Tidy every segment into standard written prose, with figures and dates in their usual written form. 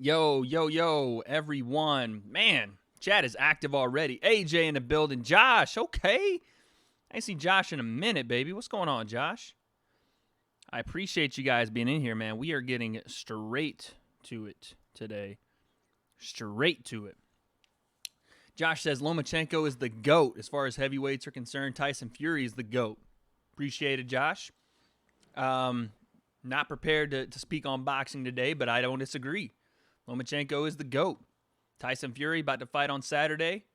Yo, yo, yo, everyone. Man, chat is active already. AJ in the building. Josh, okay. I ain't seen Josh in a minute, baby. What's going on, Josh? I appreciate you guys being in here, man. We are getting straight to it today. Straight to it. Josh says Lomachenko is the GOAT as far as heavyweights are concerned. Tyson Fury is the GOAT. Appreciate it, Josh. Not prepared to speak on boxing today, but I don't disagree. Lomachenko is the GOAT. Tyson Fury about to fight on Saturday.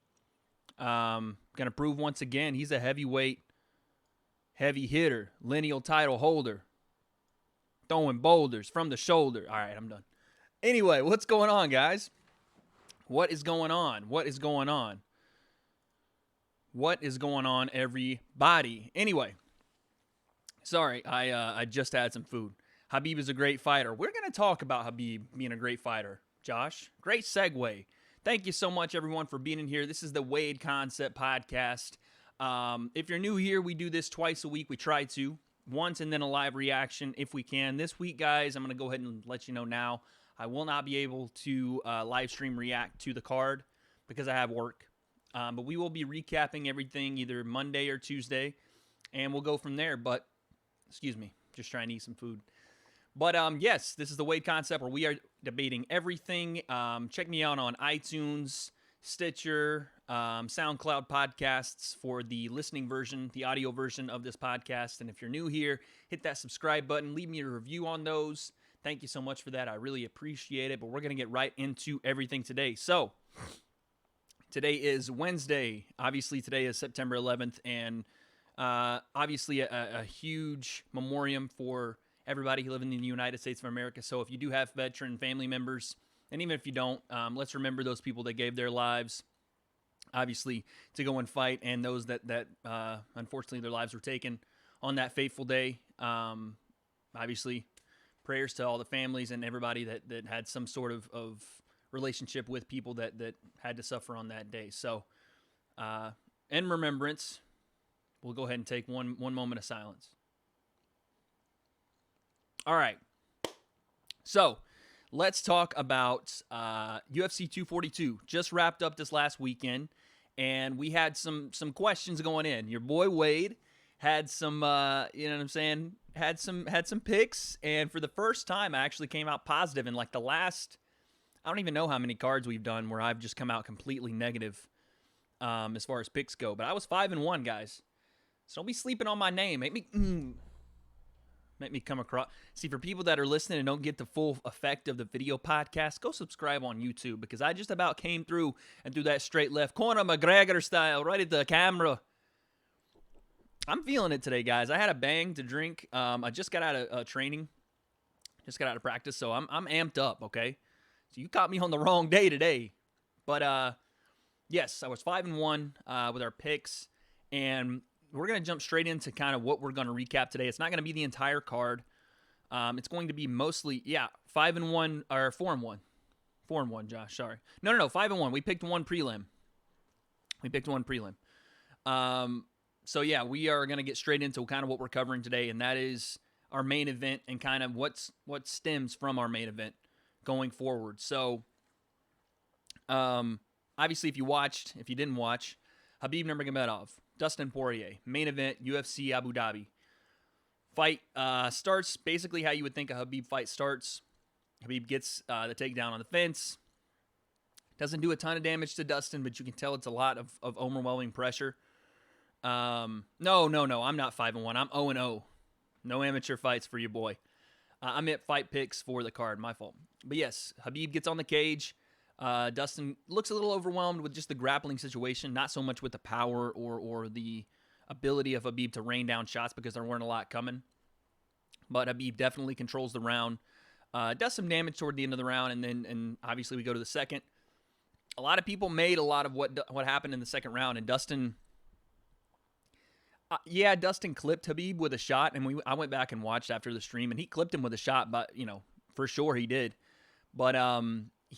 Going to prove once again he's a heavyweight, heavy hitter, lineal title holder. Throwing boulders from the shoulder. All right, I'm done. Anyway, what's going on, guys? What is going on? What is going on? What is going on, everybody? Anyway, sorry, I just had some food. Khabib is a great fighter. We're going to talk about Khabib being a great fighter. Josh, great segue. Thank you so much, everyone, for being in here. This is the W.A.D.E Concept Podcast. If you're new here, we do this twice a week. We try to. Once and then a live reaction if we can. This week, guys, I'm going to go ahead and let you know now. I will not be able to live stream react to the card because I have work. But we will be recapping everything either Monday or Tuesday, and we'll go from there. But, excuse me, just trying to eat some food. But, yes, this is the W.A.D.E Concept where we are debating everything. Check me out on iTunes, Stitcher, SoundCloud podcasts for the listening version, the audio version of this podcast. And if you're new here, hit that subscribe button. Leave me a review on those. Thank you so much for that. I really appreciate it. But we're going to get right into everything today. So, today is Wednesday. Obviously, today is September 11th. And obviously, a huge memoriam for everybody who live in the United States of America. So if you do have veteran family members, and even if you don't, let's remember those people that gave their lives, obviously, to go and fight, and those that unfortunately their lives were taken on that fateful day. Obviously, prayers to all the families and everybody that had some sort of relationship with people that had to suffer on that day. So, in remembrance, we'll go ahead and take one moment of silence. All right. So, let's talk about UFC 242. Just wrapped up this last weekend, and we had some questions going in. Your boy W.A.D.E had some, you know what I'm saying, had some picks, and for the first time, I actually came out positive in like the last, I don't even know how many cards we've done where I've just come out completely negative as far as picks go. But I was 5-1, guys. So don't be sleeping on my name. Make me come across. See, for people that are listening and don't get the full effect of the video podcast, go subscribe on YouTube because I just about came through and threw that straight left Conor McGregor style right at the camera. I'm feeling it today, guys. I had a bang to drink. I just got out of training, just got out of practice, so I'm amped up. Okay, so you caught me on the wrong day today, but yes, I was 5-1 with our picks, and we're going to jump straight into kind of what we're going to recap today. It's not going to be the entire card. It's going to be mostly, 5-1 or 4-1. 4-1, Josh, sorry. No, 5-1. We picked one prelim. So, yeah, we are going to get straight into kind of what we're covering today, and that is our main event and kind of what stems from our main event going forward. So, obviously, if you didn't watch, Khabib Nurmagomadov, Dustin Poirier, main event, UFC Abu Dhabi. Fight starts basically how you would think a Khabib fight starts. Khabib gets the takedown on the fence. Doesn't do a ton of damage to Dustin, but you can tell it's a lot of overwhelming pressure. No, I'm not 5-1. I'm 0-0. No amateur fights for your boy. I meant fight picks for the card. My fault. But yes, Khabib gets on the cage. Dustin looks a little overwhelmed with just the grappling situation, not so much with the power or the ability of Khabib to rain down shots because there weren't a lot coming. But Khabib definitely controls the round. Does some damage toward the end of the round, and obviously we go to the second. A lot of people made a lot of what happened in the second round, and Dustin... Dustin clipped Khabib with a shot, and I went back and watched after the stream, and he clipped him with a shot, but, for sure he did. But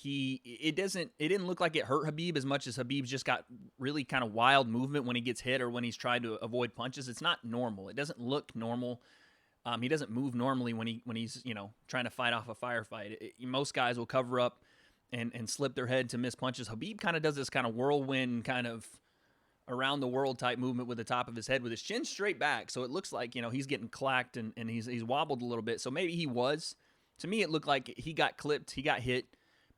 it didn't look like it hurt Khabib as much as Khabib's just got really kind of wild movement when he gets hit or when he's trying to avoid punches. It's not normal. It doesn't look normal. He doesn't move normally when he's trying to fight off a firefight. Most guys will cover up and slip their head to miss punches. Khabib kind of does this kind of whirlwind kind of around the world type movement with the top of his head with his chin straight back. So it looks like, he's getting clacked and he's wobbled a little bit. So maybe he was. To me, it looked like he got clipped, he got hit,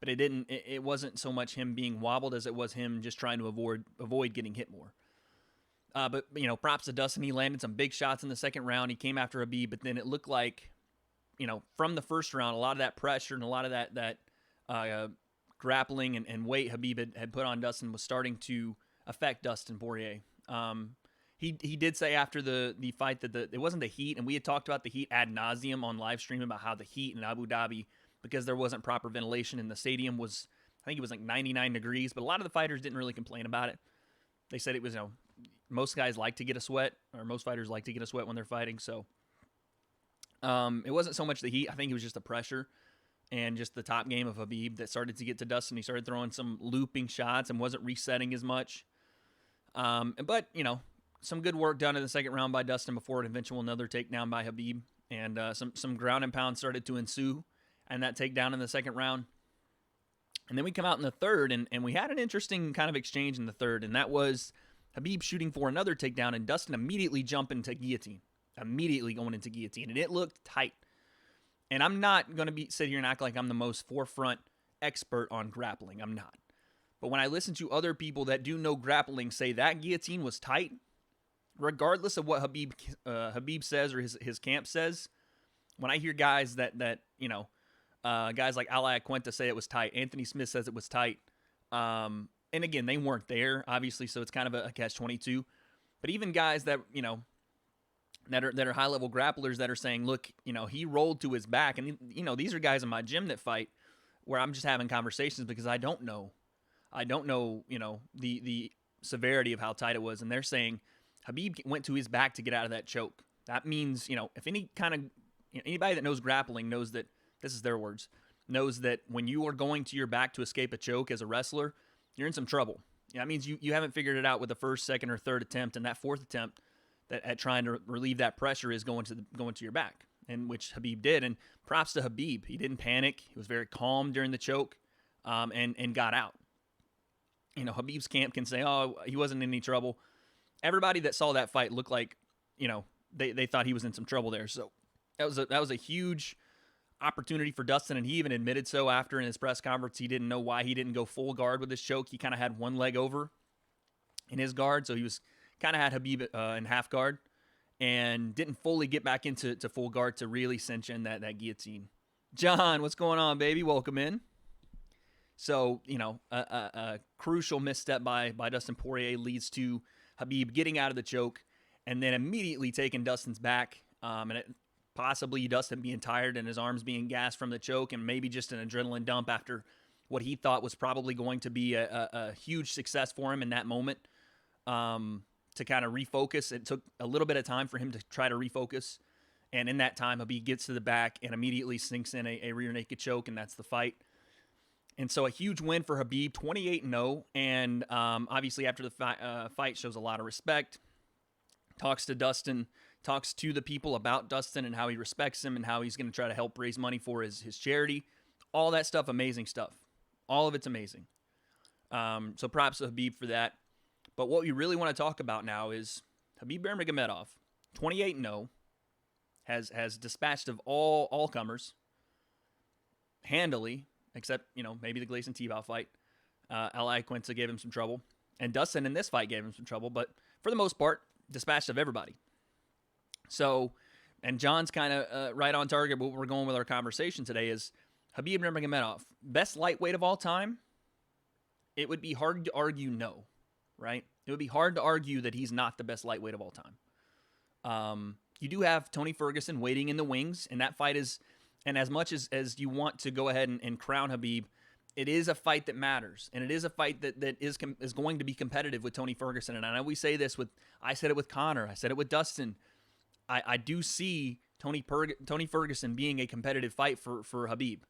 but it wasn't so much him being wobbled as it was him just trying to avoid getting hit more. But props to Dustin. He landed some big shots in the second round. He came after Khabib, but then it looked like, from the first round, a lot of that pressure and a lot of that grappling and weight Khabib had put on Dustin was starting to affect Dustin Poirier. He did say after the fight that it wasn't the heat, and we had talked about the heat ad nauseum on live stream about how the heat in Abu Dhabi, because there wasn't proper ventilation in the stadium, I think it was like 99 degrees, but a lot of the fighters didn't really complain about it. They said it was, most guys like to get a sweat, or most fighters like to get a sweat when they're fighting, so it wasn't so much the heat. I think it was just the pressure and just the top game of Khabib that started to get to Dustin. He started throwing some looping shots and wasn't resetting as much. But, some good work done in the second round by Dustin before an eventual another takedown by Khabib. And some ground and pound started to ensue and that takedown in the second round. And then we come out in the third, and we had an interesting kind of exchange in the third, and that was Khabib shooting for another takedown and Dustin immediately jumping to guillotine. Immediately going into guillotine. And it looked tight. And I'm not going to sit here and act like I'm the most forefront expert on grappling. I'm not. But when I listen to other people that do know grappling say that guillotine was tight, regardless of what Khabib says or his camp says, when I hear guys that guys like Ali Aquenta say it was tight, Anthony Smith says it was tight, and again, they weren't there, obviously, so it's kind of a catch-22. But even guys that, that are high-level grapplers that are saying, look, he rolled to his back, and, these are guys in my gym that fight where I'm just having conversations because I don't know, the severity of how tight it was. And they're saying Khabib went to his back to get out of that choke. That means, if any kind of, anybody that knows grappling knows that, this is their words, knows that when you are going to your back to escape a choke as a wrestler, you're in some trouble. That means you haven't figured it out with the first, second, or third attempt, and that fourth attempt at trying to relieve that pressure is going to your back, and which Khabib did. And props to Khabib. He didn't panic. He was very calm during the choke, and got out. Khabib's camp can say, oh, he wasn't in any trouble. Everybody that saw that fight looked like, they thought he was in some trouble there. So that was a huge opportunity for Dustin, and he even admitted so after in his press conference. He didn't know why he didn't go full guard with his choke. He kind of had one leg over in his guard, so he was kind of had Khabib in half guard and didn't fully get back into full guard to really cinch in that guillotine. John, what's going on, baby? Welcome in. So, a crucial misstep by Dustin Poirier leads to Khabib getting out of the choke and then immediately taking Dustin's back, and possibly Dustin being tired and his arms being gassed from the choke, and maybe just an adrenaline dump after what he thought was probably going to be a huge success for him in that moment, to kind of refocus. It took a little bit of time for him to try to refocus, and in that time, Khabib gets to the back and immediately sinks in a rear naked choke, and that's the fight. And so a huge win for Khabib, 28-0, and obviously after the fight shows a lot of respect, talks to Dustin, talks to the people about Dustin and how he respects him and how he's going to try to help raise money for his charity. All that stuff, amazing stuff. All of it's amazing. So props to Khabib for that. But what we really want to talk about now is Khabib Nurmagomedov, 28-0, has dispatched of all comers handily, except, maybe the Gleison Tebow fight. Ali Quinta gave him some trouble. And Dustin in this fight gave him some trouble. But for the most part, dispatched of everybody. So, and John's kind of right on target. What we're going with our conversation today is Khabib Nurmagomedov, best lightweight of all time. It would be hard to argue no, right? It would be hard to argue that he's not the best lightweight of all time. You do have Tony Ferguson waiting in the wings, and that fight is, and as much as you want to go ahead and crown Khabib, it is a fight that matters, and it is a fight that is going to be competitive with Tony Ferguson. And I know we say this I said it with Conor, I said it with Dustin. I do see Tony Ferguson being a competitive fight for Khabib.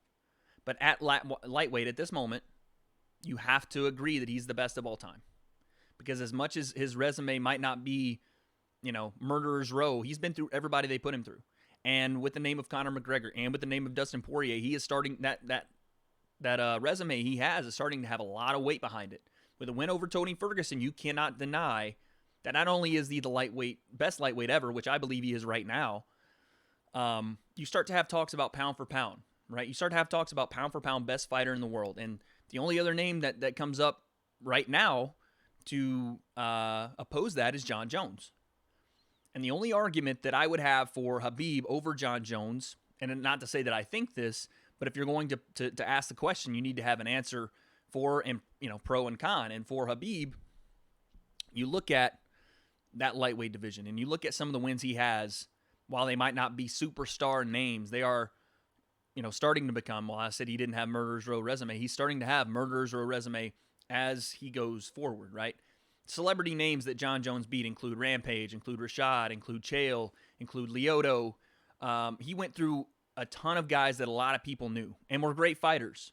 But at lightweight at this moment, you have to agree that he's the best of all time. Because as much as his resume might not be, murderer's row, he's been through everybody they put him through. And with the name of Conor McGregor and with the name of Dustin Poirier, he is starting that resume he has is starting to have a lot of weight behind it. With a win over Tony Ferguson, you cannot deny that not only is he the best lightweight ever, which I believe he is right now, you start to have talks about pound for pound, right? You start to have talks about pound for pound best fighter in the world. And the only other name that comes up right now to oppose that is Jon Jones. And the only argument that I would have for Khabib over Jon Jones, and not to say that I think this, but if you're going to ask the question, you need to have an answer for and pro and con. And for Khabib, you look at that lightweight division and you look at some of the wins he has. While they might not be superstar names, they are, starting to become. Well, I said he didn't have Murderer's Row resume. He's starting to have Murderer's Row resume as he goes forward, right? Celebrity names that Jon Jones beat include Rampage, include Rashad, include Chael, include Lyoto. He went through a ton of guys that a lot of people knew and were great fighters.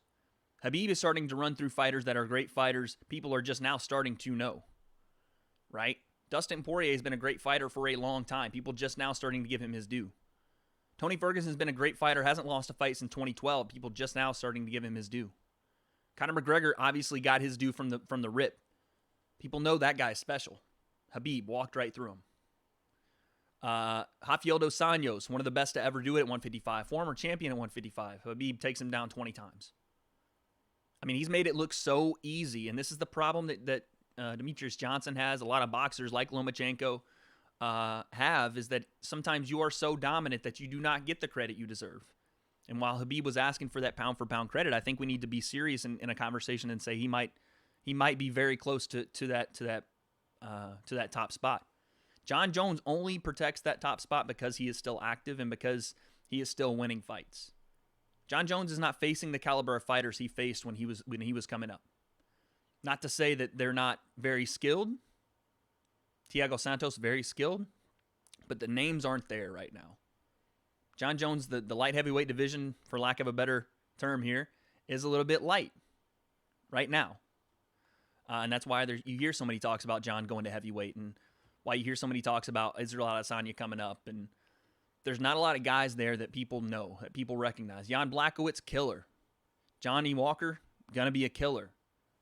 Khabib is starting to run through fighters that are great fighters. People are just now starting to know, right? Dustin Poirier has been a great fighter for a long time. People just now starting to give him his due. Tony Ferguson's been a great fighter, hasn't lost a fight since 2012. People just now starting to give him his due. Conor McGregor obviously got his due from the rip. People know that guy's special. Khabib walked right through him. Rafael dos Anjos, one of the best to ever do it at 155. Former champion at 155. Khabib takes him down 20 times. I mean, he's made it look so easy, and this is the problem that Demetrius Johnson has, a lot of boxers like Lomachenko have, is that sometimes you are so dominant that you do not get the credit you deserve. And while Khabib was asking for that pound-for-pound credit, I think we need to be serious in a conversation and say he might be very close to that top spot. Jon Jones only protects that top spot because he is still active and because he is still winning fights. Jon Jones is not facing the caliber of fighters he faced when he was coming up. Not to say that they're not very skilled. Thiago Santos, very skilled. But the names aren't there right now. Jon Jones, the light heavyweight division, for lack of a better term here, is a little bit light right now. And that's why you hear so many talks about Jon going to heavyweight and why you hear so many talks about Israel Adesanya coming up. And there's not a lot of guys there that people know, that people recognize. Jan Blachowicz, killer. Johnny Walker, going to be a killer.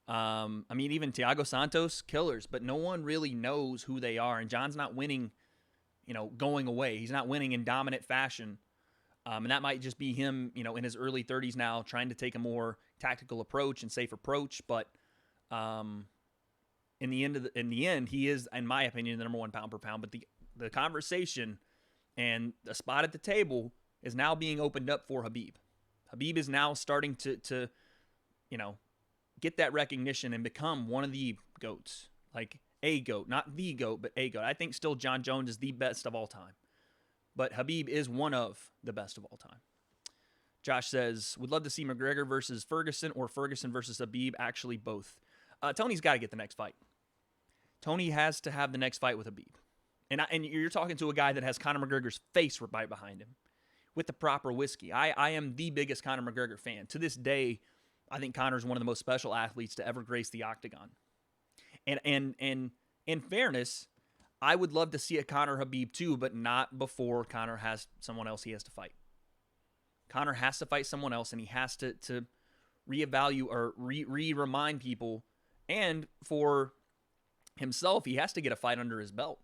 Even Thiago Santos, killers, but no one really knows who they are. And Jon's not winning, going away. He's not winning in dominant fashion. And that might just be him, in his early 30s now, trying to take a more tactical approach and safe approach. But in the end, he is, in my opinion, the number one pound per pound. But the conversation and the spot at the table is now being opened up for Khabib. Khabib is now starting to get that recognition and become one of the GOATs. Like a GOAT, not the GOAT, but a GOAT. I think still Jon Jones is the best of all time. But Khabib is one of the best of all time. Josh says, would love to see McGregor versus Ferguson or Ferguson versus Khabib. Actually, both. Tony's got to get the next fight. Tony has to have the next fight with Khabib. And you're talking to a guy that has Conor McGregor's face right behind him with the proper whiskey. I am the biggest Conor McGregor fan. To this day, I think Conor's one of the most special athletes to ever grace the octagon. And in fairness, I would love to see a Conor Khabib too, but not before Conor has someone else he has to fight. Conor has to fight someone else, and he has to reevaluate or remind people, and for himself, he has to get a fight under his belt.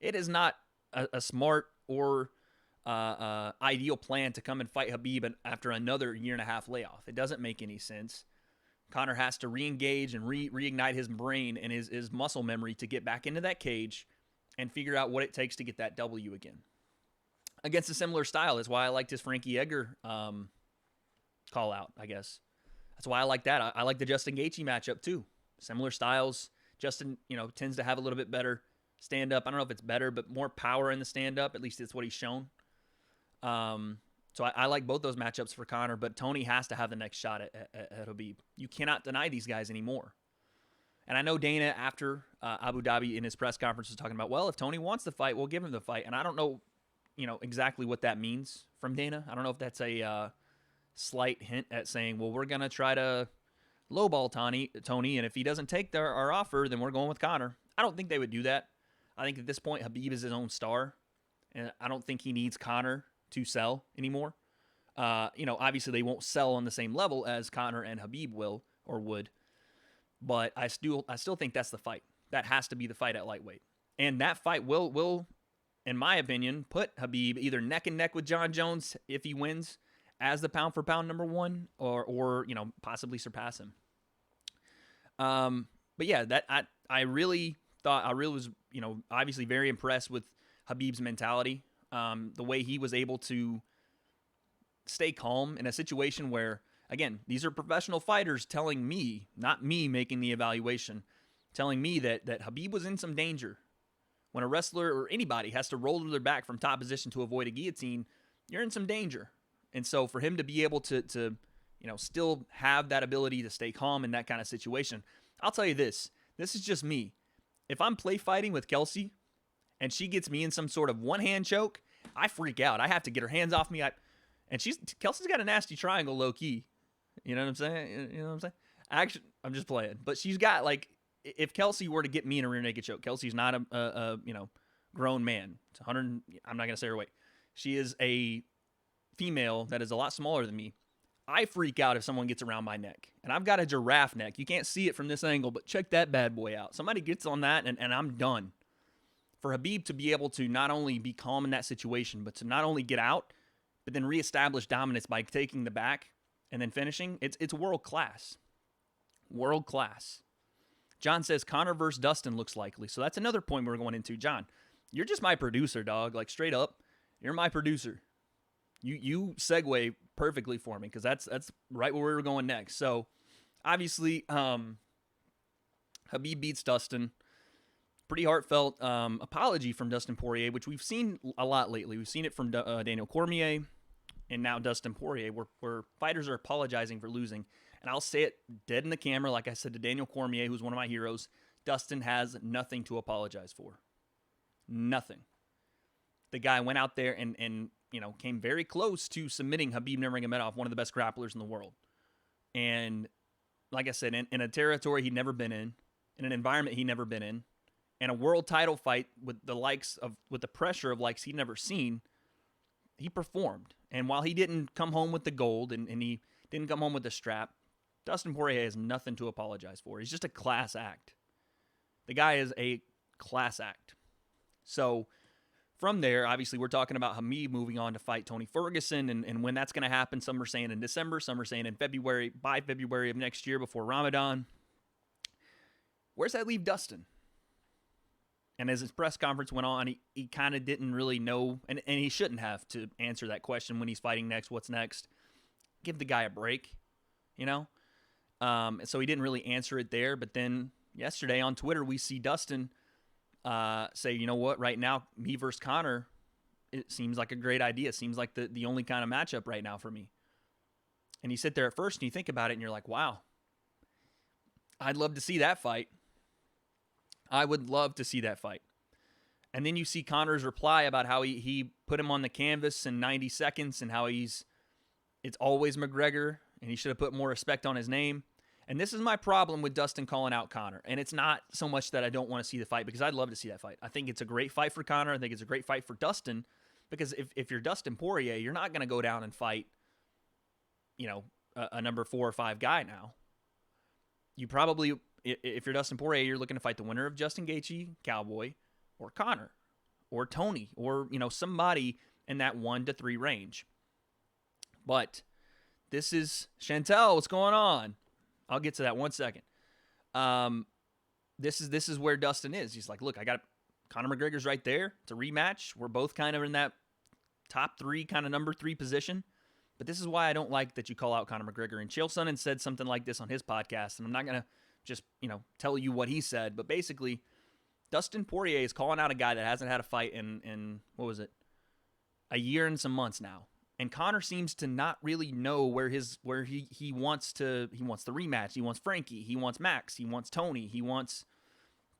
It is not a smart or ideal plan to come and fight Khabib after another 1.5 year layoff. It doesn't make any sense. Conor has to re-engage and reignite his brain and his muscle memory to get back into that cage and figure out what it takes to get that W again. Against a similar style is why I liked his Frankie Edgar call out, I guess. That's why I like that. I like the Justin Gaethje matchup too. Similar styles. Justin, tends to have a little bit better stand-up. I don't know if it's better, but more power in the stand-up. At least it's what he's shown. So I like both those matchups for Conor, but Tony has to have the next shot at Khabib. You cannot deny these guys anymore. And I know Dana, after Abu Dhabi in his press conference, was talking about, well, if Tony wants the fight, we'll give him the fight. And I don't know, exactly what that means from Dana. I don't know if that's a slight hint at saying, well, we're going to try to lowball Tony, and if he doesn't take our offer, then we're going with Conor. I don't think they would do that. I think at this point, Khabib is his own star, and I don't think he needs Conor to sell anymore. Obviously they won't sell on the same level as Conor and Khabib will or would, but I still think that's the fight. That has to be the fight at lightweight, and that fight will, in my opinion, put Khabib either neck and neck with John Jones if he wins as the pound for pound number one, or possibly surpass him. But yeah, that I really was obviously very impressed with Khabib's mentality, the way he was able to stay calm in a situation where, again, these are professional fighters telling me, not me making the evaluation, telling me that Khabib was in some danger. When a wrestler or anybody has to roll to their back from top position to avoid a guillotine, you're in some danger. And so for him to be able to still have that ability to stay calm in that kind of situation, I'll tell you this is just me. If I'm play fighting with Kelsey and she gets me in some sort of one-hand choke, I freak out. I have to get her hands off me. Kelsey's got a nasty triangle low key. You know what I'm saying? You know what I'm saying? Actually, I'm just playing. But she's got, like, if Kelsey were to get me in a rear naked choke, Kelsey's not a grown man. It's 100. I'm not gonna say her weight. She is a female that is a lot smaller than me. I freak out if someone gets around my neck, and I've got a giraffe neck. You can't see it from this angle, but check that bad boy out. Somebody gets on that, and I'm done. For Khabib to be able to not only be calm in that situation, but to not only get out, but then reestablish dominance by taking the back and then finishing, it's world class. World class. John says Conor versus Dustin looks likely. So that's another point we're going into. John, you're just my producer, dog. Like, straight up, you're my producer. You segue perfectly for me because that's right where we were going next. So obviously, Khabib beats Dustin. Pretty heartfelt apology from Dustin Poirier, which we've seen a lot lately. We've seen it from Daniel Cormier and now Dustin Poirier, where fighters are apologizing for losing. And I'll say it dead in the camera, like I said to Daniel Cormier, who's one of my heroes. Dustin has nothing to apologize for. Nothing. The guy went out there and came very close to submitting Khabib Nurmagomedov, one of the best grapplers in the world. And like I said, in a territory he'd never been in an environment he'd never been in a world title fight with the pressure of likes he'd never seen, he performed. And while he didn't come home with the gold and he didn't come home with the strap, Dustin Poirier has nothing to apologize for. He's just a class act. The guy is a class act. So from there, obviously, we're talking about Khabib moving on to fight Tony Ferguson, and when that's going to happen. Some are saying in December, some are saying in February, by February of next year before Ramadan. Where's that leave Dustin? And as his press conference went on, he kind of didn't really know, and he shouldn't have to answer that question when he's fighting next. What's next? Give the guy a break, So he didn't really answer it there. But then yesterday on Twitter, we see Dustin say, you know what, right now, me versus Conor, it seems like a great idea. It seems like the only kind of matchup right now for me. And you sit there at first and you think about it and you're like, wow, I'd love to see that fight. I would love to see that fight. And then you see Conor's reply about how he put him on the canvas in 90 seconds and how it's always McGregor and he should have put more respect on his name. And this is my problem with Dustin calling out Conor. And it's not so much that I don't want to see the fight, because I'd love to see that fight. I think it's a great fight for Conor. I think it's a great fight for Dustin, because if you're Dustin Poirier, you're not going to go down and fight, a number 4 or 5 guy now. You probably, if you're Dustin Poirier, you're looking to fight the winner of Justin Gaethje, Cowboy, or Conor, or Tony, or, somebody in that 1 to 3 range. But this is Chantel. What's going on? I'll get to that 1 second. This is where Dustin is. He's like, look, I got Conor McGregor's right there. It's a rematch. We're both kind of in that top 3, kind of number 3 position. But this is why I don't like that you call out Conor McGregor. And Chael Sonnen said something like this on his podcast, and I'm not going to just, tell you what he said. But basically, Dustin Poirier is calling out a guy that hasn't had a fight in what was it, a year and some months now. And Conor seems to not really know where he wants the rematch. He wants Frankie. He wants Max. He wants Tony. He wants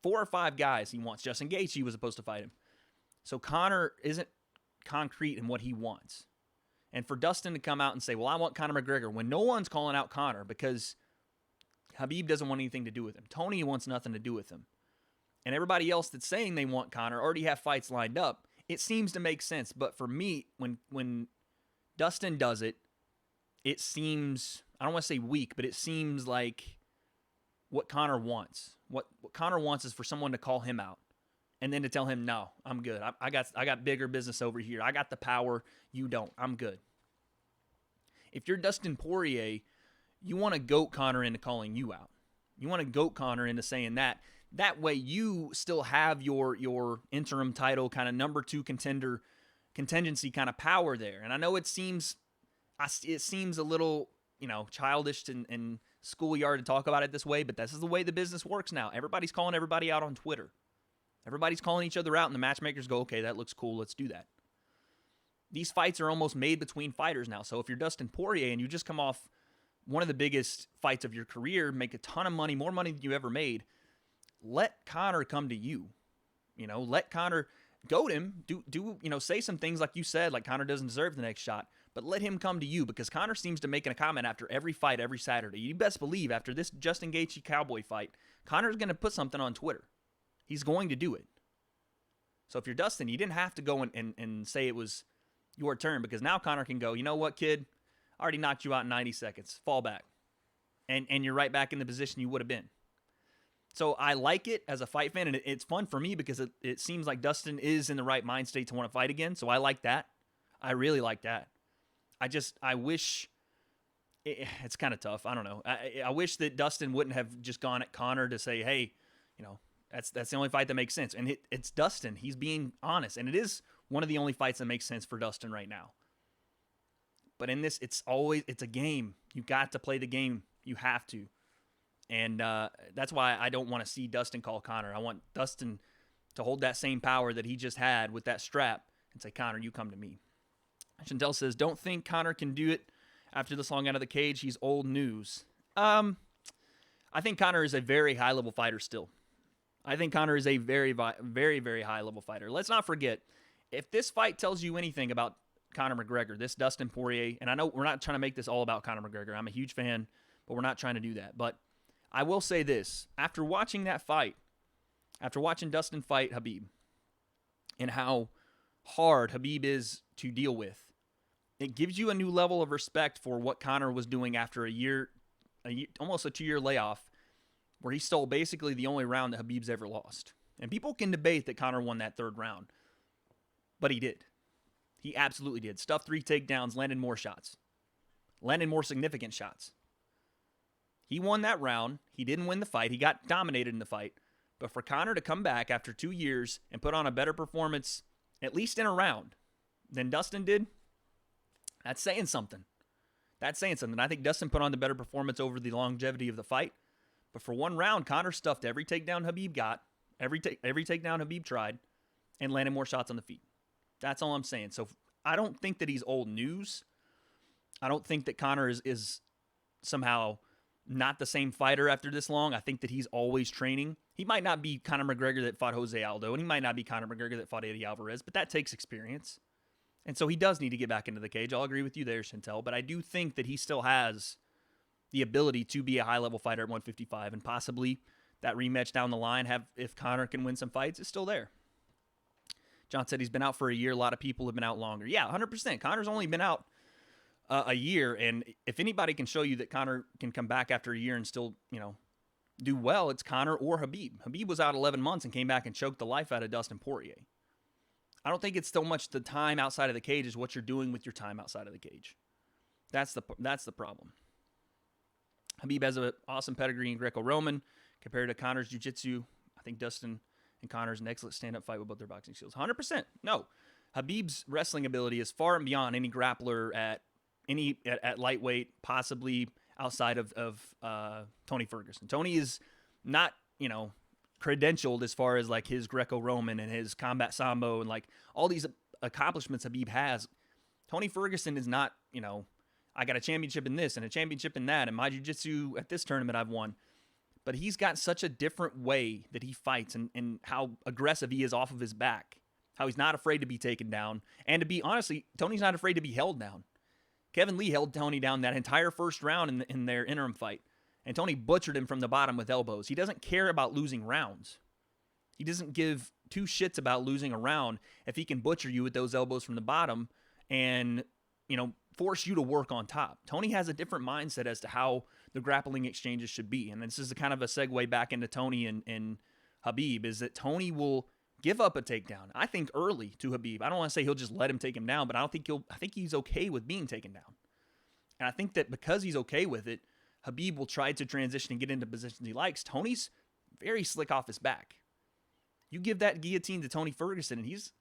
4 or 5 guys. He wants Justin Gaethje. He was supposed to fight him. So Conor isn't concrete in what he wants. And for Dustin to come out and say, well, I want Conor McGregor, when no one's calling out Conor because Khabib doesn't want anything to do with him. Tony wants nothing to do with him. And everybody else that's saying they want Conor already have fights lined up. It seems to make sense. But for me, when Dustin does it, it seems, I don't want to say weak, but it seems like what Conor wants. What Conor wants is for someone to call him out and then to tell him, no, I'm good. I got bigger business over here. I got the power. You don't. I'm good. If you're Dustin Poirier, you want to goat Conor into calling you out. You want to goat Conor into saying that. That way you still have your interim title kind of number 2 contingency kind of power there. And I know it seems a little, childish and schoolyard to talk about it this way, but this is the way the business works now. Everybody's calling everybody out on Twitter. Everybody's calling each other out, and the matchmakers go, okay, that looks cool, let's do that. These fights are almost made between fighters now. So if you're Dustin Poirier and you just come off one of the biggest fights of your career, make a ton of money, more money than you ever made, let Conor come to you. Let Conor goat him, say some things like you said, like Conor doesn't deserve the next shot, but let him come to you, because Conor seems to make a comment after every fight, every Saturday. You best believe after this Justin Gaethje Cowboy fight, Conor's going to put something on Twitter. He's going to do it. So if you're Dustin, you didn't have to go and say it was your turn, because now Conor can go, you know what, kid? I already knocked you out in 90 seconds. Fall back. And you're right back in the position you would have been. So I like it as a fight fan, and it's fun for me because it seems like Dustin is in the right mind state to want to fight again. So I like that. I really like that. I wish it's kind of tough. I don't know. I wish that Dustin wouldn't have just gone at Conor to say, hey, that's the only fight that makes sense. And it's Dustin. He's being honest. And it is one of the only fights that makes sense for Dustin right now. But in this, it's a game. You got to play the game. You have to. And that's why I don't want to see Dustin call Conor. I want Dustin to hold that same power that he just had with that strap and say, Conor, you come to me. Chantel says, don't think Conor can do it after this long out of the cage. He's old news. I think Conor is a very high-level fighter still. I think Conor is a very, very, very high-level fighter. Let's not forget, if this fight tells you anything about Conor McGregor, this Dustin Poirier, and I know we're not trying to make this all about Conor McGregor. I'm a huge fan, but we're not trying to do that. But I will say this. After watching that fight, after watching Dustin fight Khabib, and how hard Khabib is to deal with, it gives you a new level of respect for what Conor was doing after a year, almost a 2-year layoff, where he stole basically the only round that Khabib's ever lost. And people can debate that Conor won that 3rd round, but he did. He absolutely did. Stuffed 3 takedowns, landed more shots, landed more significant shots. He won that round. He didn't win the fight. He got dominated in the fight. But for Conor to come back after 2 years and put on a better performance, at least in a round, than Dustin did, that's saying something. That's saying something. I think Dustin put on the better performance over the longevity of the fight. But for 1 round, Conor stuffed every takedown Khabib got, every takedown Khabib tried, and landed more shots on the feet. That's all I'm saying. So I don't think that he's old news. I don't think that Conor is somehow not the same fighter after this long. I think that he's always training. He might not be Conor McGregor that fought Jose Aldo, and he might not be Conor McGregor that fought Eddie Alvarez, but that takes experience. And so he does need to get back into the cage. I'll agree with you there, Chantel, but I do think that he still has the ability to be a high-level fighter at 155, and possibly that rematch down the line, if Conor can win some fights, is still there. John said he's been out for a year. A lot of people have been out longer. Yeah, 100%. Conor's only been out a year, and if anybody can show you that Conor can come back after a year and still, do well, it's Conor or Khabib. Khabib was out 11 months and came back and choked the life out of Dustin Poirier. I don't think it's so much the time outside of the cage as what you're doing with your time outside of the cage. That's the problem. Khabib has an awesome pedigree in Greco-Roman compared to Conor's jiu-jitsu. I think Dustin and Conor's an excellent stand-up fight with both their boxing skills. 100%. No. Khabib's wrestling ability is far and beyond any grappler at lightweight, possibly outside of Tony Ferguson. Tony is not, credentialed as far as like his Greco-Roman and his combat sambo and like all these accomplishments Khabib has. Tony Ferguson is not, I got a championship in this and a championship in that, and my jiu-jitsu at this tournament I've won. But he's got such a different way that he fights and how aggressive he is off of his back, how he's not afraid to be taken down. And to be honestly, Tony's not afraid to be held down. Kevin Lee held Tony down that entire first round in their interim fight. And Tony butchered him from the bottom with elbows. He doesn't care about losing rounds. He doesn't give 2 shits about losing a round if he can butcher you with those elbows from the bottom and, force you to work on top. Tony has a different mindset as to how the grappling exchanges should be. And this is kind of a segue back into Tony and Khabib, is that Tony will give up a takedown, I think, early to Khabib. I don't want to say he'll just let him take him down, but I think he's okay with being taken down. And I think that because he's okay with it, Khabib will try to transition and get into positions he likes. Tony's very slick off his back. You give that guillotine to Tony Ferguson, and he's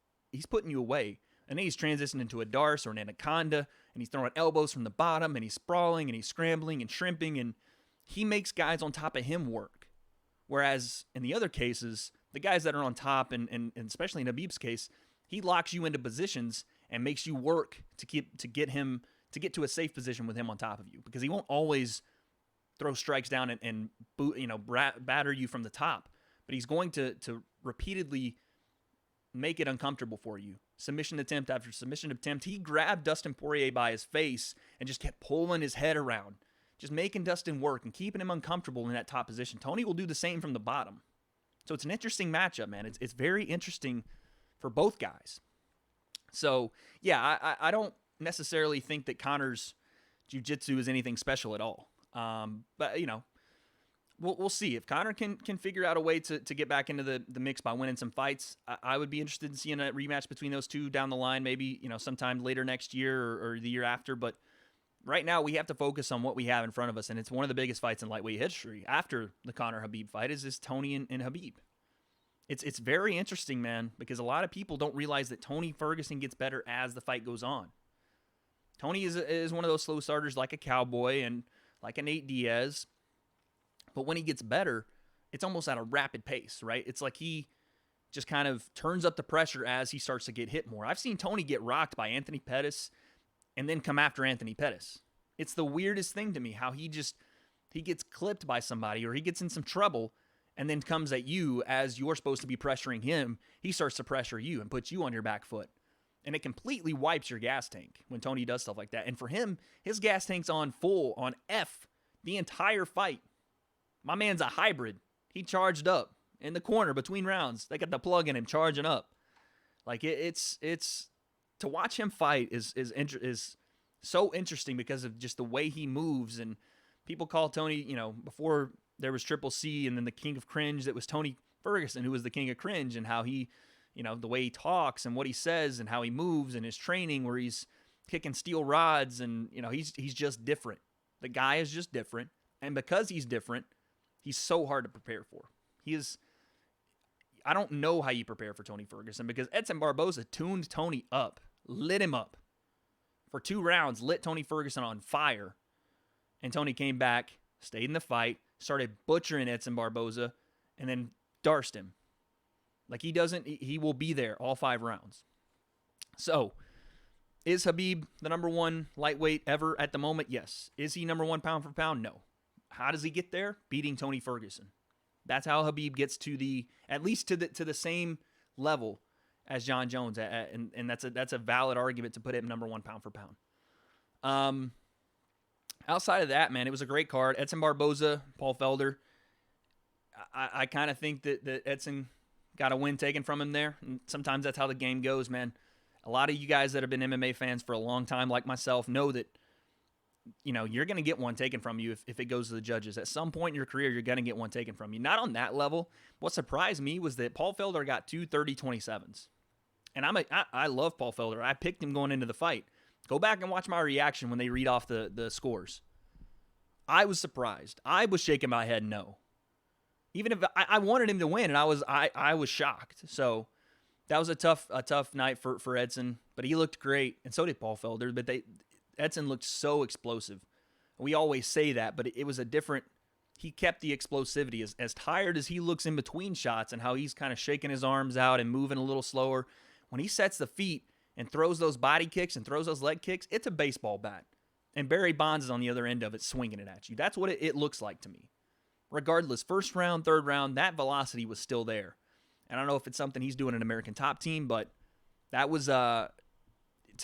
putting you away. And then he's transitioning into a Darce or an Anaconda, and he's throwing elbows from the bottom, and he's sprawling, and he's scrambling and shrimping, and he makes guys on top of him work. Whereas in the other cases, the guys that are on top, and especially in Khabib's case, he locks you into positions and makes you work to get to a safe position with him on top of you, because he won't always throw strikes down and batter you from the top, but he's going to repeatedly make it uncomfortable for you. Submission attempt after submission attempt. He grabbed Dustin Poirier by his face and just kept pulling his head around, just making Dustin work and keeping him uncomfortable in that top position. Tony will do the same from the bottom. So it's an interesting matchup, man. It's very interesting for both guys. So, yeah, I don't necessarily think that Conor's jiu-jitsu is anything special at all. But, we'll see. If Conor can figure out a way to get back into the mix by winning some fights, I would be interested in seeing a rematch between those two down the line, maybe, sometime later next year or the year after. But right now we have to focus on what we have in front of us, and it's one of the biggest fights in lightweight history after the Conor-Khabib fight is this Tony and Khabib. It's very interesting, man, because a lot of people don't realize that Tony Ferguson gets better as the fight goes on. Tony is one of those slow starters like a Cowboy and like an Nate Diaz. But when he gets better, it's almost at a rapid pace, right? It's like he just kind of turns up the pressure as he starts to get hit more. I've seen Tony get rocked by Anthony Pettis and then come after Anthony Pettis. It's the weirdest thing to me how he gets clipped by somebody or he gets in some trouble and then comes at you as you're supposed to be pressuring him. He starts to pressure you and puts you on your back foot. And it completely wipes your gas tank when Tony does stuff like that. And for him, his gas tank's on full, on F, the entire fight. My man's a hybrid. He charged up in the corner between rounds. They got the plug in him charging up. Like it's to watch him fight is so interesting because of just the way he moves. And people call Tony, before there was Triple C and then the King of Cringe, that was Tony Ferguson who was the King of Cringe, and how he, the way he talks and what he says and how he moves and his training where he's kicking steel rods and he's just different. The guy is just different, and because he's different, he's so hard to prepare for. I don't know how you prepare for Tony Ferguson, because Edson Barboza tuned Tony up, lit him up. For 2 rounds, lit Tony Ferguson on fire. And Tony came back, stayed in the fight, started butchering Edson Barboza, and then darced him. Like he will be there all 5 rounds. So, is Khabib the number 1 lightweight ever at the moment? Yes. Is he number 1 pound for pound? No. How does he get there? Beating Tony Ferguson. That's how Khabib gets at least to the same level as John Jones, and that's a valid argument to put him number 1 pound for pound. Outside of that, man, it was a great card. Edson Barboza, Paul Felder. I kind of think that Edson got a win taken from him there. And sometimes that's how the game goes, man. A lot of you guys that have been MMA fans for a long time, like myself, know that you're going to get one taken from you if it goes to the judges. At some point in your career, you're going to get one taken from you. Not on that level. What surprised me was that Paul Felder got 2 30-27s. And I love Paul Felder. I picked him going into the fight. Go back and watch my reaction when they read off the scores. I was surprised. I was shaking my head no. Even if I wanted him to win, and I was shocked. So that was a tough night for Edson, but he looked great, and so did Paul Felder. But Edson looked so explosive. We always say that, but it was a different. He kept the explosivity. As tired as he looks in between shots and how he's kind of shaking his arms out and moving a little slower, when he sets the feet and throws those body kicks and throws those leg kicks, it's a baseball bat. And Barry Bonds is on the other end of it swinging it at you. That's what it looks like to me. Regardless, first round, third round, that velocity was still there. And I don't know if it's something he's doing in American Top Team, but that was, to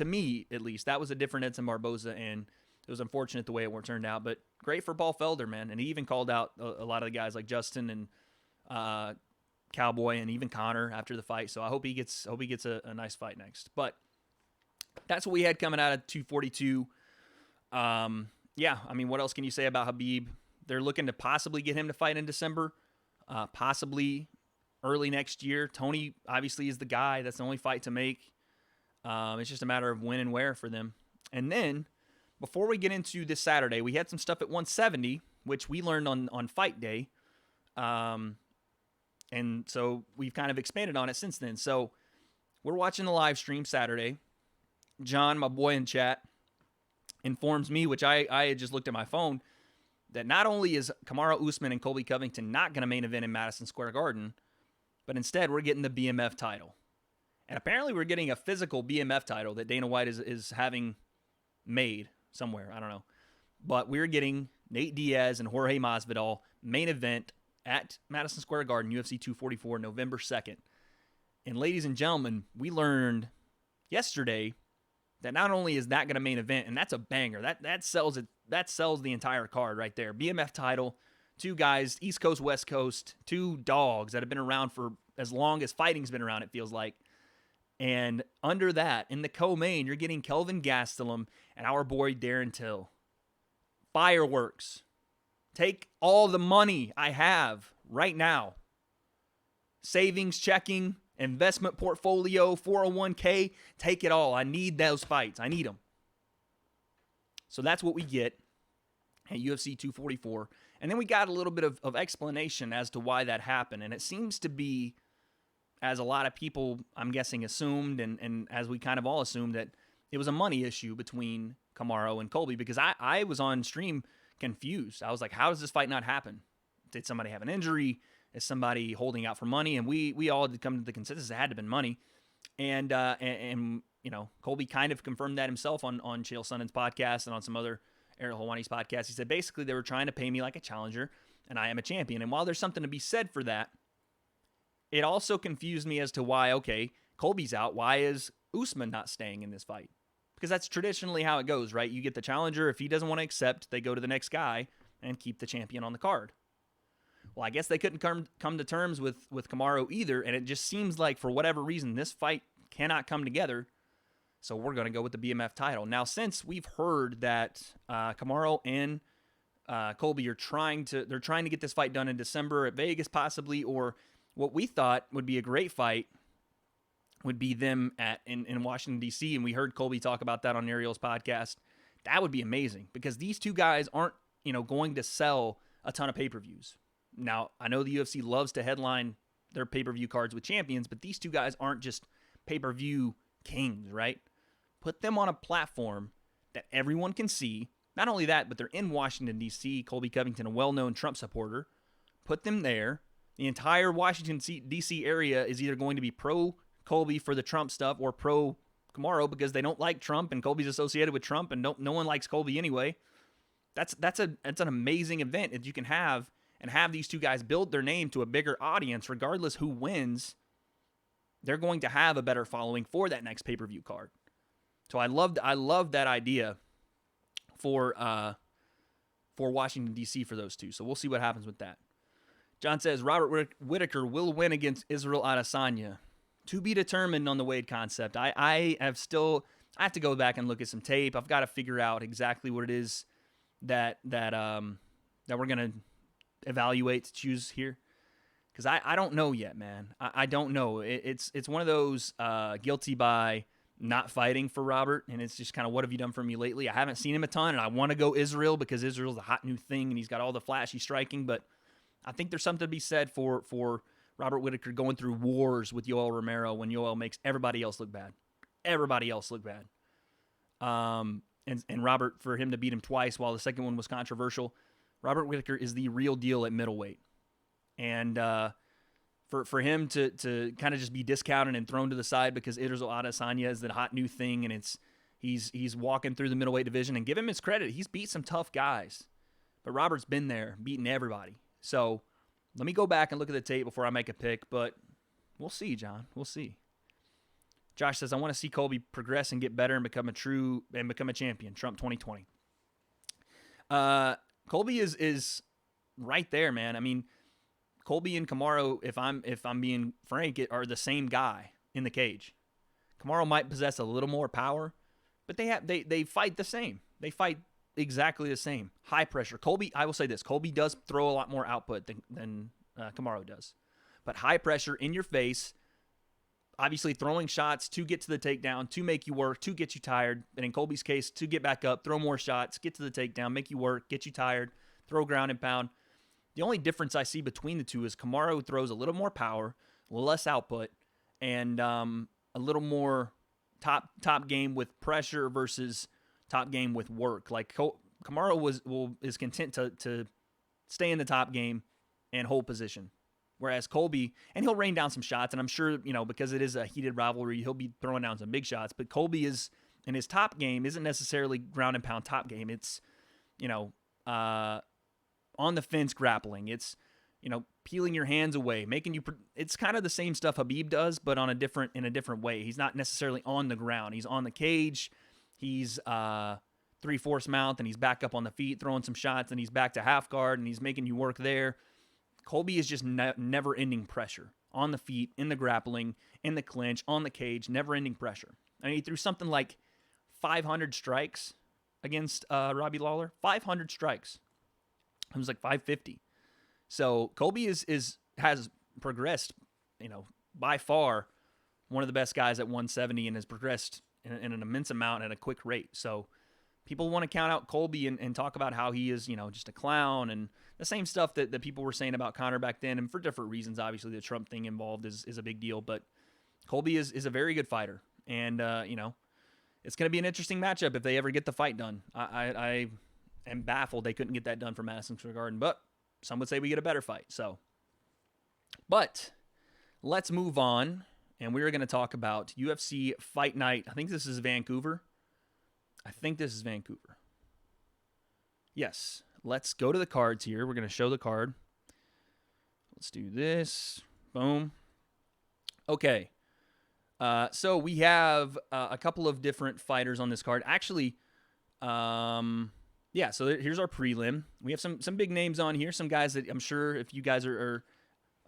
me at least, that was a different Edson Barboza, and it was unfortunate the way it turned out. But great for Paul Felder, man. And he even called out a lot of the guys like Justin and Cowboy and even Conor after the fight. So I hope he gets a nice fight next. But that's what we had coming out of 242. Yeah, I mean, what else can you say about Khabib? They're looking to possibly get him to fight in December, possibly early next year. Tony obviously is the guy. That's the only fight to make. It's just a matter of when and where for them. And then, before we get into this Saturday, we had some stuff at 170, which we learned on fight day. And so we've kind of expanded on it since then. So we're watching the live stream Saturday. John, my boy in chat, informs me, which I had just looked at my phone, that not only is Kamaru Usman and Colby Covington not going to main event in Madison Square Garden, but instead we're getting the BMF title. And apparently we're getting a physical BMF title that Dana White is having made somewhere. I don't know. But we're getting Nate Diaz and Jorge Masvidal main event at Madison Square Garden, UFC 244, November 2nd. And ladies and gentlemen, we learned yesterday that not only is that going to main event, and that's a banger. That sells it. That sells the entire card right there. BMF title, two guys, East Coast, West Coast, two dogs that have been around for as long as fighting's been around, it feels like. And under that, in the co-main, you're getting Kelvin Gastelum and our boy Darren Till. Fireworks. Take all the money I have right now. Savings, checking, investment portfolio, 401k, take it all. I need those fights. I need them. So that's what we get at UFC 244. And then we got a little bit of explanation as to why that happened. And it seems to be, as a lot of people, I'm guessing, assumed, and as we kind of all assumed, that it was a money issue between Kamaru and Colby, because I was on stream confused. I was like, how does this fight not happen? Did somebody have an injury? Is somebody holding out for money? And we all had come to the consensus it had to have been money. And you know, Colby kind of confirmed that himself on Chael Sonnen's podcast and on some other Ariel Helwani's podcast. He said basically they were trying to pay me like a challenger, and I am a champion. And while there's something to be said for that, it also confused me as to why, okay, Colby's out. Why is Usman not staying in this fight? Because that's traditionally how it goes, right? You get the challenger. If he doesn't want to accept, they go to the next guy and keep the champion on the card. Well, I guess they couldn't come to terms with Kamaru either, and it just seems like for whatever reason this fight cannot come together, so we're going to go with the BMF title. Now, since we've heard that Kamaru and Colby are trying to get this fight done in December at Vegas possibly, or what we thought would be a great fight would be them in Washington, D.C., and we heard Colby talk about that on Ariel's podcast. That would be amazing, because these two guys aren't, going to sell a ton of pay-per-views. Now, I know the UFC loves to headline their pay-per-view cards with champions, but these two guys aren't just pay-per-view kings, right? Put them on a platform that everyone can see. Not only that, but they're in Washington, D.C., Colby Covington, a well-known Trump supporter. Put them there. The entire Washington, D.C. area is either going to be pro-Colby for the Trump stuff or pro-Kamaru because they don't like Trump, and Colby's associated with Trump, and no one likes Colby anyway. That's an amazing event that you can have, and have these two guys build their name to a bigger audience. Regardless who wins, they're going to have a better following for that next pay-per-view card. So I love that idea for Washington, D.C. for those two. So we'll see what happens with that. John says, Robert Whittaker will win against Israel Adesanya. To be determined on the W.A.D. concept. I have to go back and look at some tape. I've got to figure out exactly what it is that we're going to evaluate to choose here, because I don't know yet, man. I don't know. It's one of those guilty by not fighting for Robert, and it's just kind of, what have you done for me lately? I haven't seen him a ton, and I want to go Israel because Israel's a hot new thing, and he's got all the flashy striking, but I think there's something to be said for Robert Whittaker going through wars with Yoel Romero when Yoel makes everybody else look bad. And Robert, for him to beat him twice while the second one was controversial, Robert Whittaker is the real deal at middleweight. And for him to kind of just be discounted and thrown to the side because Israel Adesanya is the hot new thing, and he's walking through the middleweight division, and give him his credit. He's beat some tough guys. But Robert's been there, beating everybody. So let me go back and look at the tape before I make a pick, but we'll see, John. We'll see. Josh says, I want to see Colby progress and get better and become a champion. Trump 2020. Colby is right there, man. I mean, Colby and Kamaru, if I'm being frank, are the same guy in the cage. Kamaru might possess a little more power, but they fight the same. They fight exactly the same. High pressure. Colby, I will say this. Colby does throw a lot more output than Kamaru does. But high pressure in your face, obviously throwing shots to get to the takedown, to make you work, to get you tired. And in Colby's case, to get back up, throw more shots, get to the takedown, make you work, get you tired, throw ground and pound. The only difference I see between the two is Kamaru throws a little more power, less output, and a little more top game with pressure versus top game with work. Like Kamaru is content to stay in the top game and hold position. Whereas Colby, and he'll rain down some shots, and I'm sure, because it is a heated rivalry, he'll be throwing down some big shots. But Colby is, in his top game, isn't necessarily ground and pound top game. It's, on the fence grappling. It's, peeling your hands away, making you. It's kind of the same stuff Khabib does, but in a different way. He's not necessarily on the ground. He's on the cage. He's 3/4 mount, and he's back up on the feet, throwing some shots, and he's back to half guard, and he's making you work there. Colby is just never-ending pressure on the feet, in the grappling, in the clinch, on the cage, never-ending pressure. I mean, he threw something like 500 strikes against Robbie Lawler. 500 strikes. It was like 550. So Colby has progressed, by far one of the best guys at 170 and has progressed in an immense amount at a quick rate. So people want to count out Colby and talk about how he is, just a clown and the same stuff that people were saying about Conor back then. And for different reasons, obviously the Trump thing involved is a big deal. But Colby is a very good fighter. And, it's going to be an interesting matchup if they ever get the fight done. I am baffled they couldn't get that done for Madison Square Garden. But some would say we get a better fight. But let's move on. And we're going to talk about UFC Fight Night. I think this is Vancouver. Yes. Let's go to the cards here. We're going to show the card. Let's do this. Boom. Okay. So we have a couple of different fighters on this card. Actually, so here's our prelim. We have some big names on here. Some guys that I'm sure if you guys are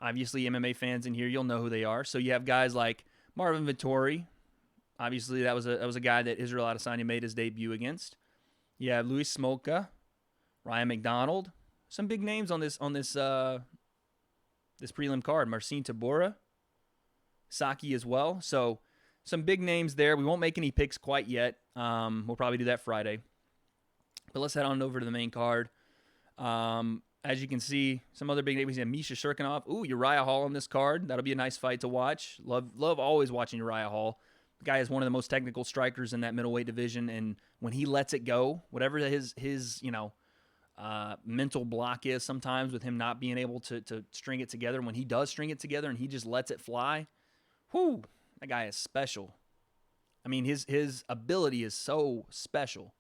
obviously MMA fans in here, you'll know who they are. So you have guys like Marvin Vettori. Obviously, that was a guy that Israel Adesanya made his debut against. You have Luis Smolka, Ryan McDonald, some big names on this prelim card. Marcin Tybura, Saki as well. So some big names there. We won't make any picks quite yet. We'll probably do that Friday. But let's head on over to the main card. As you can see, some other big names. Misha Shirkinov. Ooh, Uriah Hall on this card. That'll be a nice fight to watch. Love always watching Uriah Hall. The guy is one of the most technical strikers in that middleweight division, and when he lets it go, whatever his mental block is sometimes with him not being able to string it together, when he does string it together and he just lets it fly, that guy is special. I mean, his ability is so special.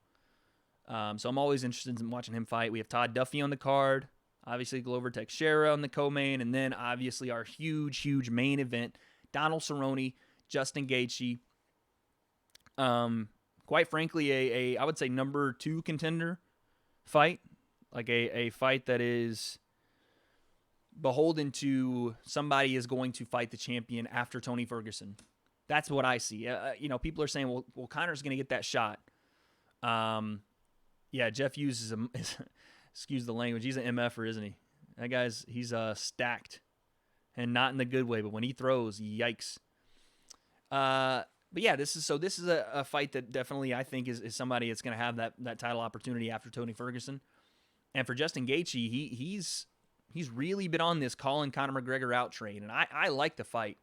So I'm always interested in watching him fight. We have Todd Duffy on the card, obviously Glover Teixeira on the co-main, and then obviously our huge main event, Donald Cerrone, Justin Gaethje. Quite frankly, I would say number 2 contender fight, like a fight that is beholden to somebody is going to fight the champion after Tony Ferguson. That's what I see. People are saying, well, Conor's going to get that shot. Jeff Hughes is excuse the language, he's an MFer, isn't he? That he's stacked, and not in the good way, but when he throws, yikes. But yeah, this is a fight that definitely I think is somebody that's going to have that title opportunity after Tony Ferguson. And for Justin Gaethje, he's really been on this Colin Conor McGregor out train, and I like the fight.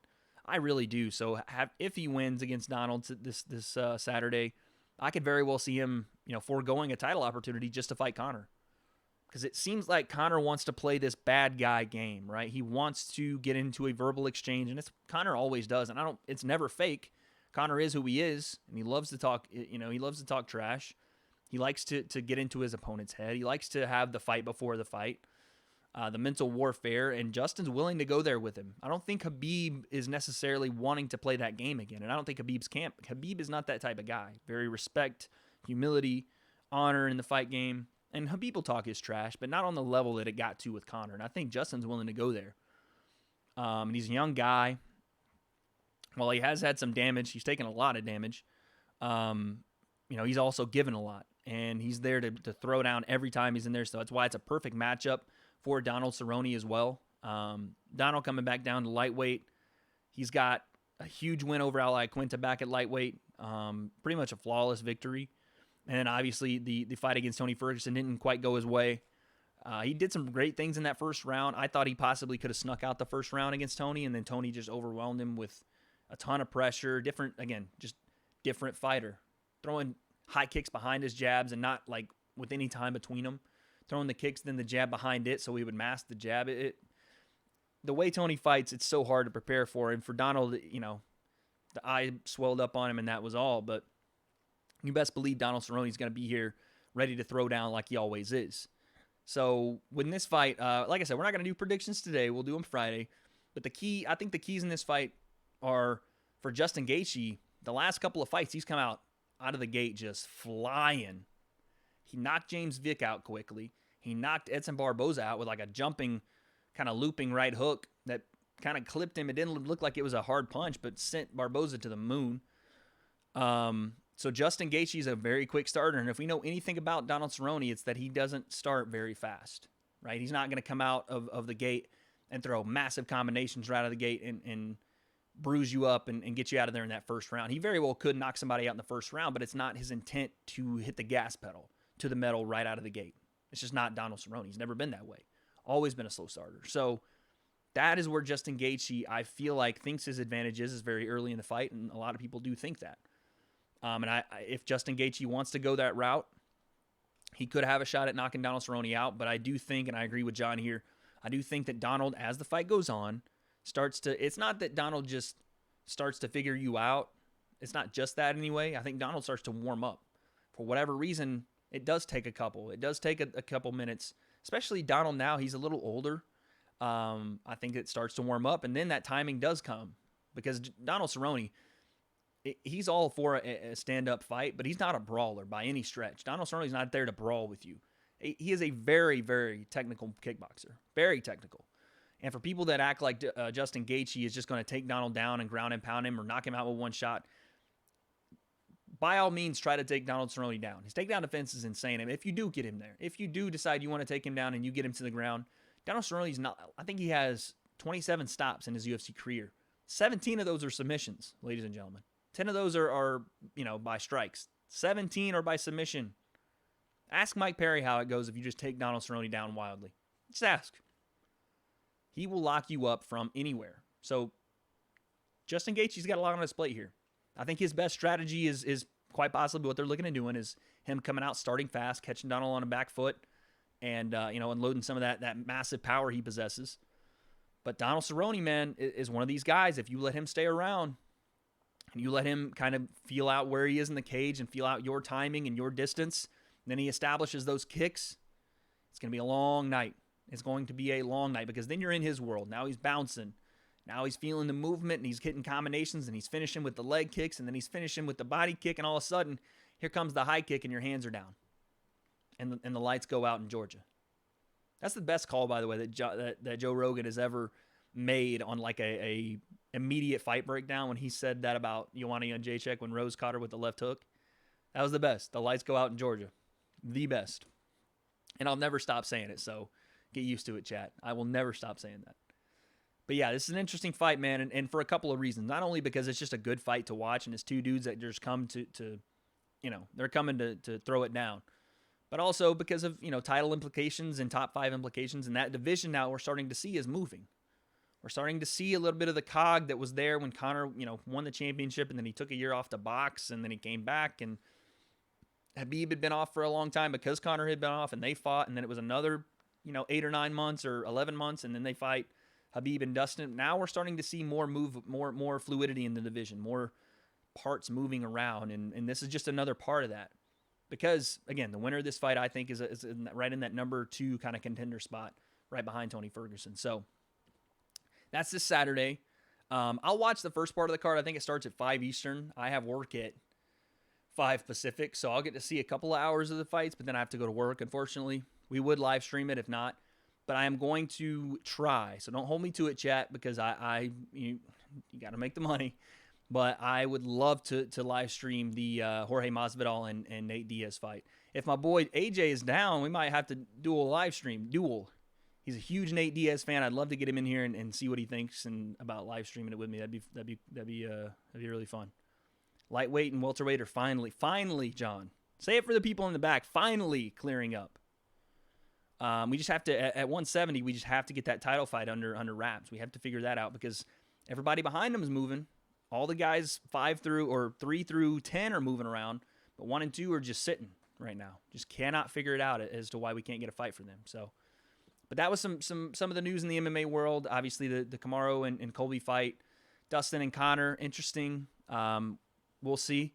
I really do. So if he wins against Donald this Saturday, I could very well see him, foregoing a title opportunity just to fight Conor. Because it seems like Conor wants to play this bad guy game, right? He wants to get into a verbal exchange, and Conor always does, and it's never fake. Conor is who he is, and he loves to talk. He loves to talk trash. He likes to get into his opponent's head. He likes to have the fight before the fight, the mental warfare, and Justin's willing to go there with him. I don't think Khabib is necessarily wanting to play that game again, and I don't think Khabib's camp. Khabib is not that type of guy. Very respect, humility, honor in the fight game, and Khabib will talk his trash, but not on the level that it got to with Conor, and I think Justin's willing to go there. And he's a young guy. While he has had some damage, he's taken a lot of damage. He's also given a lot. and he's there to throw down every time he's in there. So that's why it's a perfect matchup for Donald Cerrone as well. Donald coming back down to lightweight. He's got a huge win over Al Iaquinta back at lightweight. Pretty much a flawless victory. And obviously the fight against Tony Ferguson didn't quite go his way. He did some great things in that first round. I thought he possibly could have snuck out the first round against Tony, and then Tony just overwhelmed him with a ton of pressure. Different fighter. Throwing high kicks behind his jabs and not like with any time between them. Throwing the kicks, then the jab behind it so he would mask the jab. The way Tony fights, it's so hard to prepare for. And for Donald, the eye swelled up on him and that was all. But you best believe Donald Cerrone's going to be here ready to throw down like he always is. So with this fight, like I said, we're not going to do predictions today. We'll do them Friday. But I think the keys in this fight are for Justin Gaethje. The last couple of fights, he's come out of the gate just flying. He knocked James Vick out quickly. He knocked Edson Barboza out with like a jumping, kind of looping right hook that kind of clipped him. It didn't look like it was a hard punch, but sent Barboza to the moon. So Justin Gaethje is a very quick starter, and if we know anything about Donald Cerrone, it's that he doesn't start very fast, right? He's not going to come out of the gate and throw massive combinations right out of the gate and bruise you up and get you out of there in that first round. He very well could knock somebody out in the first round, but it's not his intent to hit the gas pedal to the metal right out of the gate. It's just not Donald Cerrone. He's never been that way. Always been a slow starter. So that is where Justin Gaethje, I feel like, thinks his advantage is very early in the fight, and a lot of people do think that. If Justin Gaethje wants to go that route, he could have a shot at knocking Donald Cerrone out, but I do think, and I agree with John here, I do think that Donald, as the fight goes on, it's not that Donald just starts to figure you out. It's not just that anyway. I think Donald starts to warm up. For whatever reason, it does take a couple. It does take a couple minutes, especially Donald now. He's a little older. I think it starts to warm up, and then that timing does come because Donald Cerrone, he's all for a stand-up fight, but he's not a brawler by any stretch. Donald Cerrone's not there to brawl with you. He is a very, very technical kickboxer, very technical. And for people that act like Justin Gaethje is just going to take Donald down and ground and pound him or knock him out with one shot, by all means, try to take Donald Cerrone down. His takedown defense is insane. And if you do get him there, if you do decide you want to take him down and you get him to the ground, Donald Cerrone's not, I think he has 27 stops in his UFC career. 17 of those are submissions, ladies and gentlemen. 10 of those are by strikes. 17 are by submission. Ask Mike Perry how it goes if you just take Donald Cerrone down wildly. Just ask. He will lock you up from anywhere. So Justin Gaethje's got a lot on his plate here. I think his best strategy is quite possibly what they're looking at doing is him coming out, starting fast, catching Donald on the back foot, and unloading some of that massive power he possesses. But Donald Cerrone, man, is one of these guys. If you let him stay around and you let him kind of feel out where he is in the cage and feel out your timing and your distance, and then he establishes those kicks, it's going to be a long night. It's going to be a long night because then you're in his world. Now he's bouncing. Now he's feeling the movement and he's hitting combinations and he's finishing with the leg kicks and then he's finishing with the body kick, and all of a sudden, here comes the high kick and your hands are down. And the lights go out in Georgia. That's the best call, by the way, that Joe Rogan has ever made on like a immediate fight breakdown when he said that about Joanna Jędrzejczyk when Rose caught her with the left hook. That was the best. The lights go out in Georgia. The best. And I'll never stop saying it, so get used to it, chat. I will never stop saying that. But yeah, this is an interesting fight, man, and for a couple of reasons. Not only because it's just a good fight to watch and it's two dudes that just come to they're coming to throw it down. But also because of, title implications and top 5 implications, and that division now we're starting to see is moving. We're starting to see a little bit of the cog that was there when Conor, won the championship, and then he took a year off to box, and then he came back, and Khabib had been off for a long time because Conor had been off, and they fought, and then it was another, 8 or 9 months or 11 months, and then they fight Khabib and Dustin. Now we're starting to see more fluidity in the division, more parts moving around, and this is just another part of that. Because, again, the winner of this fight, I think, is right in that number 2 kind of contender spot, right behind Tony Ferguson. So that's this Saturday. I'll watch the first part of the card. I think it starts at 5 Eastern. I have work at 5 Pacific, so I'll get to see a couple of hours of the fights, but then I have to go to work, unfortunately. We would live stream it if not, but I am going to try. So don't hold me to it, chat, because you got to make the money. But I would love to live stream the Jorge Masvidal and Nate Diaz fight. if my boy AJ is down, we might have to do a live stream duel. He's a huge Nate Diaz fan. I'd love to get him in here and see what he thinks and about live streaming it with me. That'd be really fun. Lightweight and welterweight are finally, John. Say it for the people in the back. Finally clearing up. We just have to at 170. We just have to get that title fight under wraps. We have to figure that out because everybody behind them is moving. All the guys 3 through 10 are moving around, but 1 and 2 are just sitting right now. Just cannot figure it out as to why we can't get a fight for them. So, but that was some of the news in the MMA world. Obviously, the Kamaru and Colby fight, Dustin and Conor, interesting. We'll see.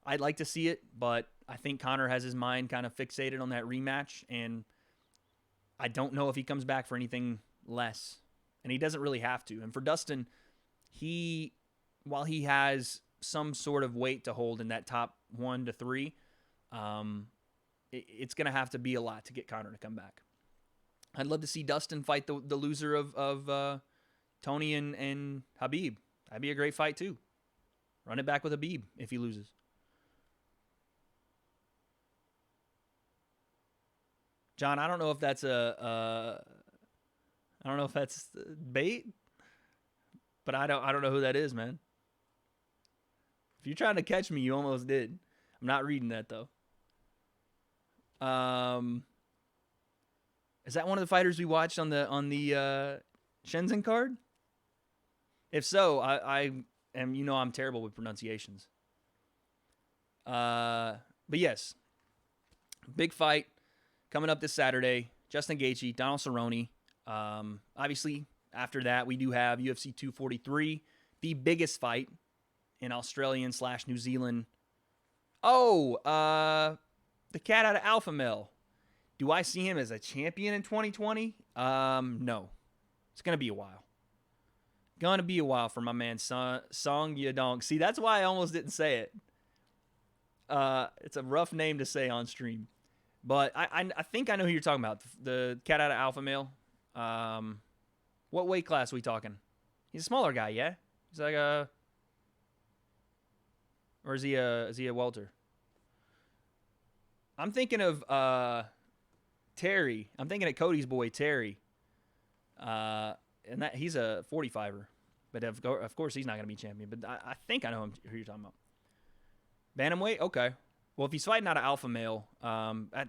I'd like to see it, but I think Conor has his mind kind of fixated on that rematch, and I don't know if he comes back for anything less, and he doesn't really have to. And for Dustin, while he has some sort of weight to hold in that top 1 to 3, it's going to have to be a lot to get Conor to come back. I'd love to see Dustin fight the loser of Tony and Khabib. That'd be a great fight too. Run it back with Khabib if he loses. John, I don't know if that's bait, but I don't know who that is, man. If you're trying to catch me, you almost did. I'm not reading that though. Is that one of the fighters we watched on the Shenzhen card? If so, I am, I'm terrible with pronunciations. But yes, big fight coming up this Saturday. Justin Gaethje, Donald Cerrone. Obviously, after that, we do have UFC 243, the biggest fight in Australian/New Zealand. Oh, the cat out of Alpha Male. Do I see him as a champion in 2020? No. It's going to be a while. Going to be a while for my man Song Yadong. See, that's why I almost didn't say it. It's a rough name to say on stream. But I think I know who you're talking about. The cat out of Alpha Male. What weight class are we talking? He's a smaller guy, yeah? He's like a... Or is he a welter? I'm thinking of Terry. I'm thinking of Cody's boy, Terry. And that he's a 45er. But of course, he's not going to be champion. But I think I know who you're talking about. Bantamweight? Okay. Well, if he's fighting out of Alpha Male,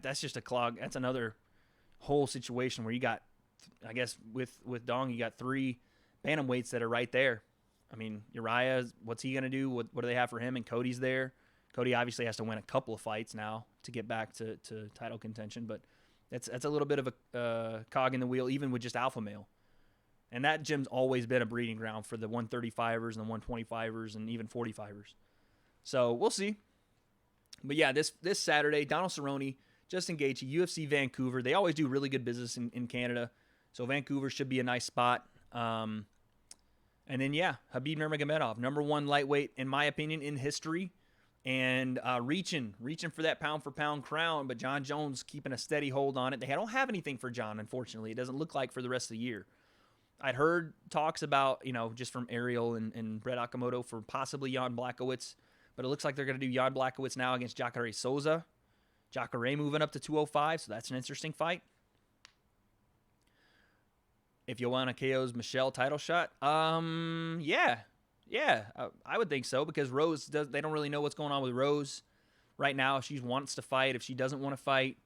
that's just a clog. That's another whole situation where you got, I guess, with Dong, you got 3 bantamweights that are right there. I mean, Uriah, what's he going to do? What do they have for him? And Cody's there. Cody obviously has to win a couple of fights now to get back to title contention. But that's a little bit of a cog in the wheel, even with just Alpha Male. And that gym's always been a breeding ground for the 135ers and the 125ers and even 45ers. So we'll see. But yeah, this Saturday, Donald Cerrone, Justin Gaethje, UFC Vancouver. They always do really good business in Canada. So Vancouver should be a nice spot. And then, yeah, Khabib Nurmagomedov, number 1 lightweight, in my opinion, in history. And reaching for that pound-for-pound crown. But John Jones keeping a steady hold on it. They don't have anything for John, unfortunately. It doesn't look like for the rest of the year. I'd heard talks about, just from Ariel and Brett Okamoto for possibly Jan Blachowicz. But it looks like they're going to do Jan Blachowicz now against Jacare Souza. Jacare moving up to 205, so that's an interesting fight. If Joanna KO's Michelle title shot, yeah, I would think so because Rose they don't really know what's going on with Rose right now. If she wants to fight, if she doesn't want to fight,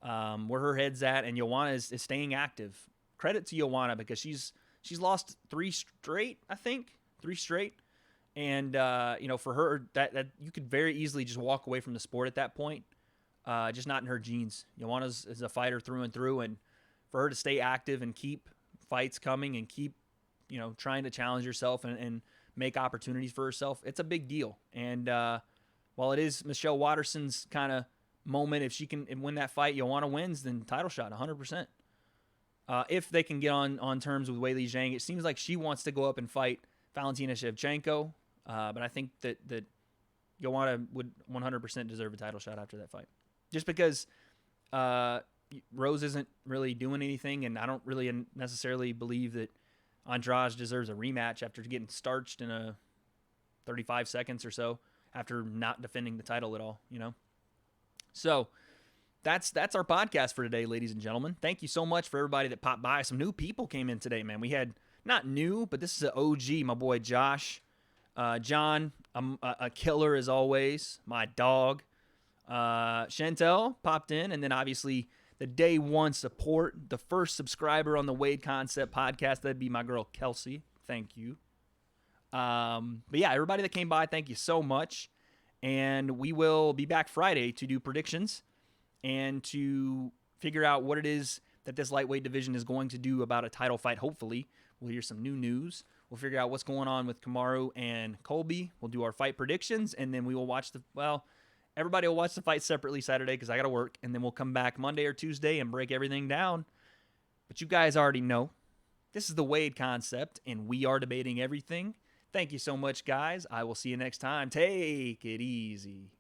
where her head's at, and Joanna is staying active. Credit to Joanna because she's lost 3 straight, I think, 3 straight. And, for her, that you could very easily just walk away from the sport at that point. Just not in her genes. Joanna is a fighter through and through. And for her to stay active and keep fights coming and keep, trying to challenge herself and make opportunities for herself, it's a big deal. And while it is Michelle Watterson's kind of moment, if she can win that fight, Joanna wins, then title shot, 100%. If they can get on terms with Weili Zhang, it seems like she wants to go up and fight Valentina Shevchenko. But I think that Joanna would 100% deserve a title shot after that fight. Just because Rose isn't really doing anything, and I don't really necessarily believe that Andrade deserves a rematch after getting starched in a 35 seconds or so after not defending the title at all, So that's our podcast for today, ladies and gentlemen. Thank you so much for everybody that popped by. Some new people came in today, man. We had, not new, but this is an OG, my boy Josh. John, a killer as always. My dog. Chantel popped in, and then obviously the day one support, the first subscriber on the W.A.D.E Concept podcast. That'd be my girl Kelsey. Thank you. But yeah, everybody that came by, thank you so much. And we will be back Friday to do predictions and to figure out what it is that this lightweight division is going to do about a title fight. Hopefully, we'll hear some new news. We'll figure out what's going on with Kamaru and Colby. We'll do our fight predictions, and then we will watch everybody will watch the fight separately Saturday because I got to work, and then we'll come back Monday or Tuesday and break everything down. But you guys already know, this is the W.A.D.E Concept, and we are debating everything. Thank you so much, guys. I will see you next time. Take it easy.